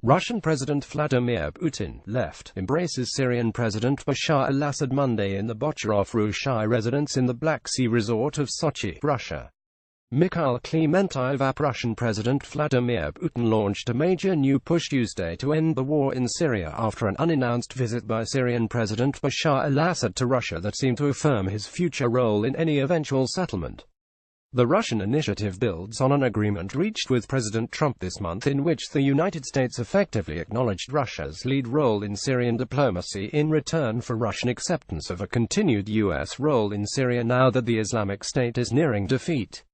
Russian President Vladimir Putin left embraces Syrian President Bashar al-Assad Monday in the Bocharov-Rushy residence in the Black Sea resort of Sochi, Russia. Mikhail Klementyov. Russian President Vladimir Putin launched a major new push Tuesday to end the war in Syria after an unannounced visit by Syrian President Bashar al-Assad to Russia that seemed to affirm his future role in any eventual settlement. The Russian initiative builds on an agreement reached with President Trump this month in which the United States effectively acknowledged Russia's lead role in Syrian diplomacy in return for Russian acceptance of a continued U.S. role in Syria now that the Islamic State is nearing defeat.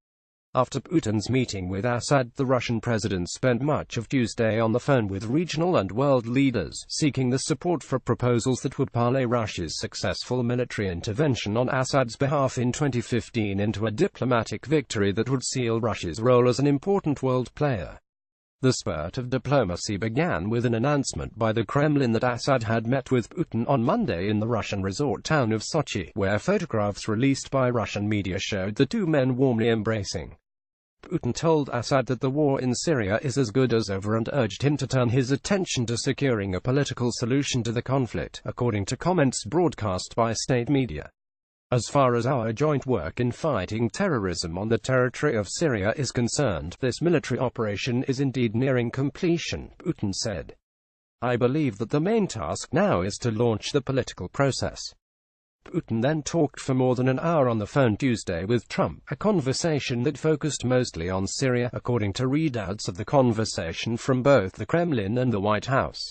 After Putin's meeting with Assad, the Russian president spent much of Tuesday on the phone with regional and world leaders, seeking the support for proposals that would parlay Russia's successful military intervention on Assad's behalf in 2015 into a diplomatic victory that would seal Russia's role as an important world player. The spurt of diplomacy began with an announcement by the Kremlin that Assad had met with Putin on Monday in the Russian resort town of Sochi, where photographs released by Russian media showed the two men warmly embracing. Putin told Assad that the war in Syria is as good as over and urged him to turn his attention to securing a political solution to the conflict, according to comments broadcast by state media. As far as our joint work in fighting terrorism on the territory of Syria is concerned, this military operation is indeed nearing completion, Putin said. I believe that the main task now is to launch the political process. Putin then talked for more than an hour on the phone Tuesday with Trump, a conversation that focused mostly on Syria, according to readouts of the conversation from both the Kremlin and the White House.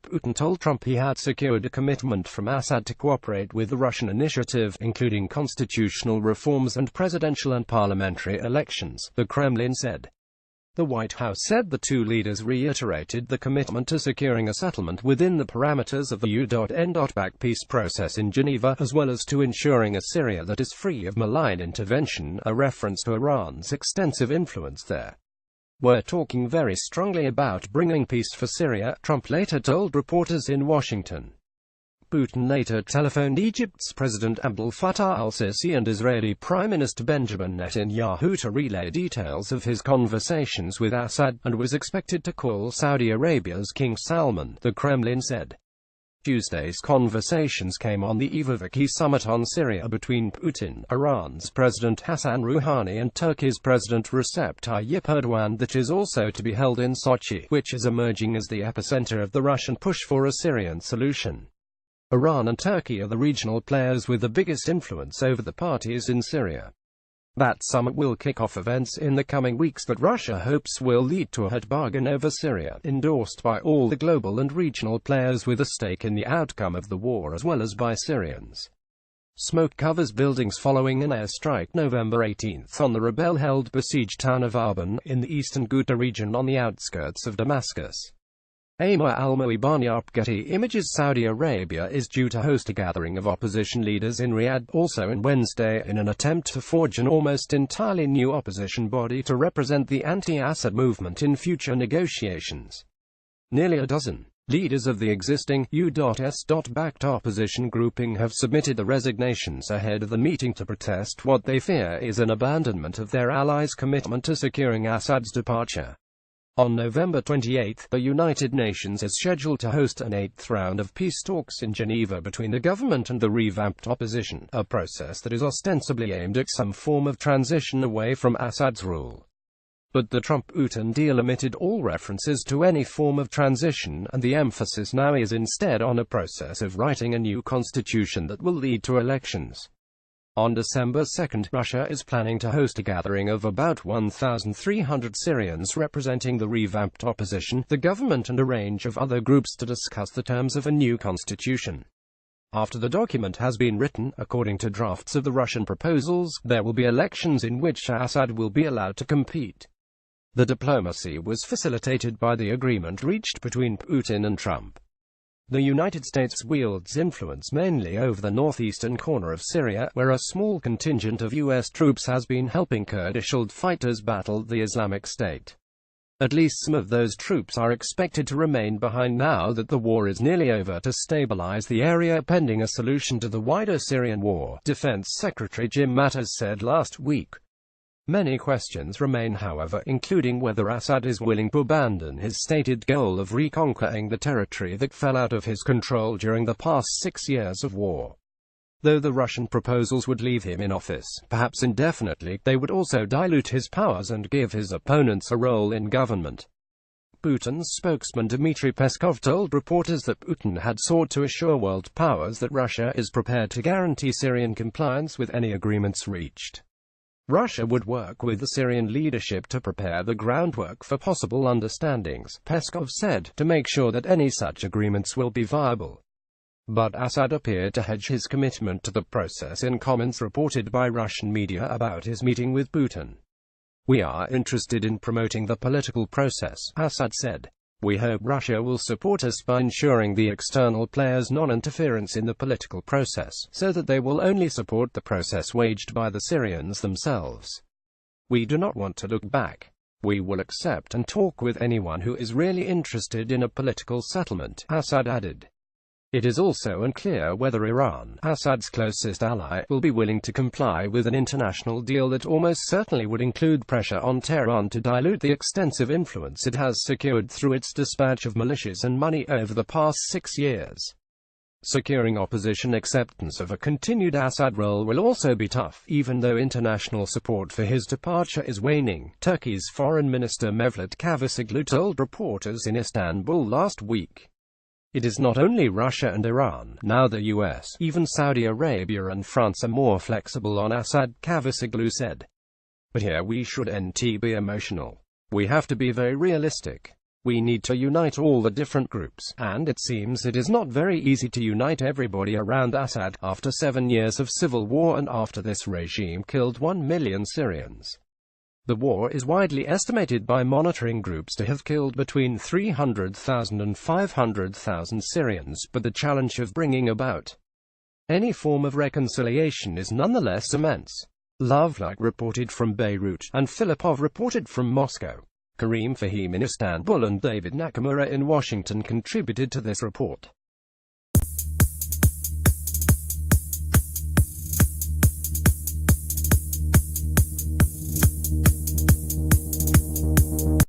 Putin told Trump he had secured a commitment from Assad to cooperate with the Russian initiative, including constitutional reforms and presidential and parliamentary elections, the Kremlin said. The White House said the two leaders reiterated the commitment to securing a settlement within the parameters of the U.N.back peace process in Geneva, as well as to ensuring a Syria that is free of malign intervention, a reference to Iran's extensive influence there. We're talking very strongly about bringing peace for Syria, Trump later told reporters in Washington. Putin later telephoned Egypt's President Abdel Fattah al-Sisi and Israeli Prime Minister Benjamin Netanyahu to relay details of his conversations with Assad, and was expected to call Saudi Arabia's King Salman, the Kremlin said. Tuesday's conversations came on the eve of a key summit on Syria between Putin, Iran's President Hassan Rouhani and Turkey's President Recep Tayyip Erdogan that is also to be held in Sochi, which is emerging as the epicenter of the Russian push for a Syrian solution. Iran and Turkey are the regional players with the biggest influence over the parties in Syria. That summit will kick off events in the coming weeks that Russia hopes will lead to a hard bargain over Syria, endorsed by all the global and regional players with a stake in the outcome of the war as well as by Syrians. Smoke covers buildings following an airstrike November 18 on the rebel-held besieged town of Arban, in the eastern Ghouta region on the outskirts of Damascus. Amir al-Muibani. Getty Images. Saudi Arabia is due to host a gathering of opposition leaders in Riyadh, also on Wednesday, in an attempt to forge an almost entirely new opposition body to represent the anti-Assad movement in future negotiations. Nearly a dozen leaders of the existing U.S.-backed opposition grouping have submitted their resignations ahead of the meeting to protest what they fear is an abandonment of their allies' commitment to securing Assad's departure. On November 28, the United Nations is scheduled to host an eighth round of peace talks in Geneva between the government and the revamped opposition, a process that is ostensibly aimed at some form of transition away from Assad's rule. But the Trump-Putin deal omitted all references to any form of transition, and the emphasis now is instead on a process of writing a new constitution that will lead to elections. On December 2, Russia is planning to host a gathering of about 1,300 Syrians representing the revamped opposition, the government and a range of other groups to discuss the terms of a new constitution. After the document has been written, according to drafts of the Russian proposals, there will be elections in which Assad will be allowed to compete. The diplomacy was facilitated by the agreement reached between Putin and Trump. The United States wields influence mainly over the northeastern corner of Syria, where a small contingent of U.S. troops has been helping Kurdish fighters battle the Islamic State. At least some of those troops are expected to remain behind now that the war is nearly over to stabilize the area pending a solution to the wider Syrian war, Defense Secretary Jim Mattis said last week. Many questions remain, however, including whether Assad is willing to abandon his stated goal of reconquering the territory that fell out of his control during the past 6 years of war. Though the Russian proposals would leave him in office, perhaps indefinitely, they would also dilute his powers and give his opponents a role in government. Putin's spokesman Dmitry Peskov told reporters that Putin had sought to assure world powers that Russia is prepared to guarantee Syrian compliance with any agreements reached. Russia would work with the Syrian leadership to prepare the groundwork for possible understandings, Peskov said, to make sure that any such agreements will be viable. But Assad appeared to hedge his commitment to the process in comments reported by Russian media about his meeting with Putin. "We are interested in promoting the political process," Assad said. "We hope Russia will support us by ensuring the external players' non-interference in the political process, so that they will only support the process waged by the Syrians themselves. We do not want to look back. We will accept and talk with anyone who is really interested in a political settlement," Assad added. It is also unclear whether Iran, Assad's closest ally, will be willing to comply with an international deal that almost certainly would include pressure on Tehran to dilute the extensive influence it has secured through its dispatch of militias and money over the past 6 years. Securing opposition acceptance of a continued Assad role will also be tough, even though international support for his departure is waning, Turkey's Foreign Minister Mevlut Cavusoglu told reporters in Istanbul last week. It is not only Russia and Iran, now the US, even Saudi Arabia and France are more flexible on Assad, Cavusoglu said. But here we shouldn't be emotional. We have to be very realistic. We need to unite all the different groups, and it seems it is not very easy to unite everybody around Assad, after 7 years of civil war and after this regime killed 1 million Syrians. The war is widely estimated by monitoring groups to have killed between 300,000 and 500,000 Syrians, but the challenge of bringing about any form of reconciliation is nonetheless immense. Lovelock reported from Beirut, and Filipov reported from Moscow. Karim Fahim in Istanbul and David Nakamura in Washington contributed to this report.